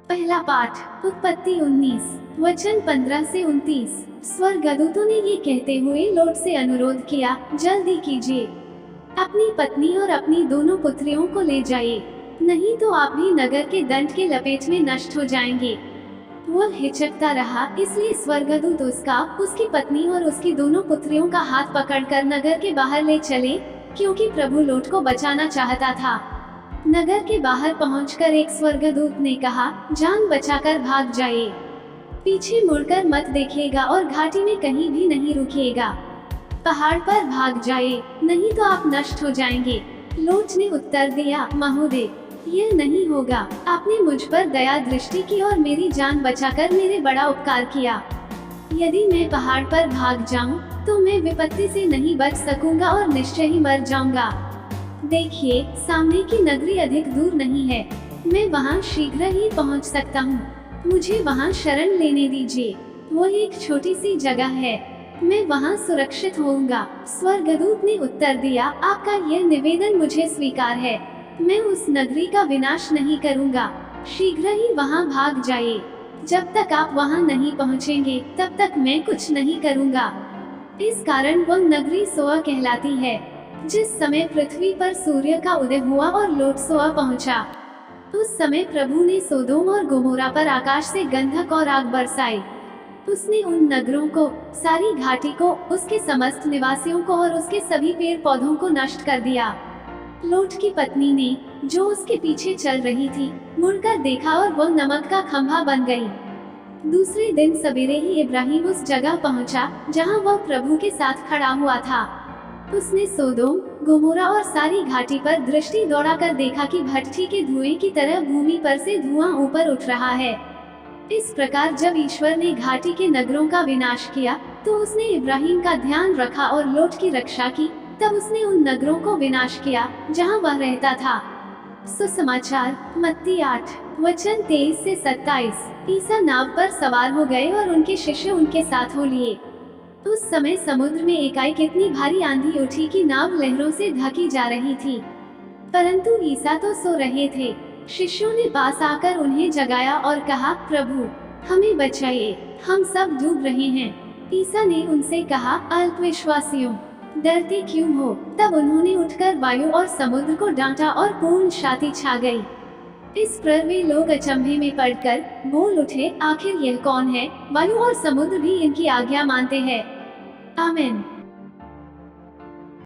पहला पाठ उत्पत्ति 19 वचन 15 से 29। स्वर्गदूतों ने ये कहते हुए लोट से अनुरोध किया, जल्दी कीजिए, अपनी पत्नी और अपनी दोनों पुत्रियों को ले जाइए, नहीं तो आप भी नगर के दंड के लपेट में नष्ट हो जाएंगे। वह हिचकता रहा, इसलिए स्वर्गदूत उसका, उसकी पत्नी और उसकी दोनों पुत्रियों का हाथ पकड़कर नगर के बाहर ले चले, क्योंकि प्रभु लोट को बचाना चाहता था। नगर के बाहर पहुंचकर एक स्वर्गदूत ने कहा, जान बचाकर भाग जाइए, पीछे मुड़कर मत देखिएगा और घाटी में कहीं भी नहीं रुकिएगा, पहाड़ पर भाग जाइए, नहीं तो आप नष्ट हो जाएंगे। लोट ने उत्तर दिया, महोदय, यह नहीं होगा, आपने मुझ पर दया दृष्टि की और मेरी जान बचाकर मेरे बड़ा उपकार किया। यदि मैं पहाड़ पर भाग जाऊं, तो मैं विपत्ति से नहीं बच सकूंगा और निश्चय ही मर जाऊंगा। देखिए, सामने की नगरी अधिक दूर नहीं है, मैं वहां शीघ्र ही पहुंच सकता हूं, मुझे वहां शरण लेने दीजिए, वो एक छोटी सी जगह है, मैं वहां सुरक्षित होऊंगा। स्वर्गदूत ने उत्तर दिया, आपका यह निवेदन मुझे स्वीकार है, मैं उस नगरी का विनाश नहीं करूंगा, शीघ्र ही वहां भाग जाइए, जब तक आप वहां नहीं पहुंचेंगे तब तक मैं कुछ नहीं करूंगा। इस कारण वह नगरी सोआ कहलाती है। जिस समय पृथ्वी पर सूर्य का उदय हुआ और लोट सोआ पहुंचा, उस समय प्रभु ने सोदोम और गोमोरा पर आकाश से गंधक और आग बरसाई। उसने उन नगरों को, सारी घाटी को, उसके समस्त निवासियों को और उसके सभी पेड़ पौधों को नष्ट कर दिया। लोट की पत्नी ने, जो उसके पीछे चल रही थी, मुड़कर देखा और वह नमक का खंभा बन गई। दूसरे दिन सवेरे ही इब्राहिम उस जगह पहुंचा, जहां वह प्रभु के साथ खड़ा हुआ था। उसने सोदोम, गोमोरा और सारी घाटी पर दृष्टि दौड़ाकर देखा कि भट्ठी के धुएं की तरह भूमि पर से धुआं ऊपर उठ रहा है। इस प्रकार जब ईश्वर ने घाटी के नगरों का विनाश किया, तो उसने इब्राहिम का ध्यान रखा और लोट की रक्षा की। तब उसने उन नगरों को विनाश किया जहां वह रहता था। सुसमाचार मत्ती 8 वचन 23 से 27। ईसा नाव पर सवार हो गए और उनके शिष्य उनके साथ हो लिए। उस समय समुद्र में एकाएक इतनी भारी आंधी उठी कि नाव लहरों से ढकी जा रही थी, परंतु ईसा तो सो रहे थे। शिष्यों ने पास आकर उन्हें जगाया और कहा, प्रभु, हमें बचाइए, हम सब डूब रहे हैं। ईसा ने उनसे कहा, अल्पविश्वासियों, डरते क्यों हो? तब उन्होंने उठकर वायु और समुद्र को डांटा और पूर्ण शांति छा गई। इस पर वे लोग अचंभे में पड़कर बोल उठे, आखिर यह कौन है? वायु और समुद्र भी इनकी आज्ञा मानते हैं। आमीन।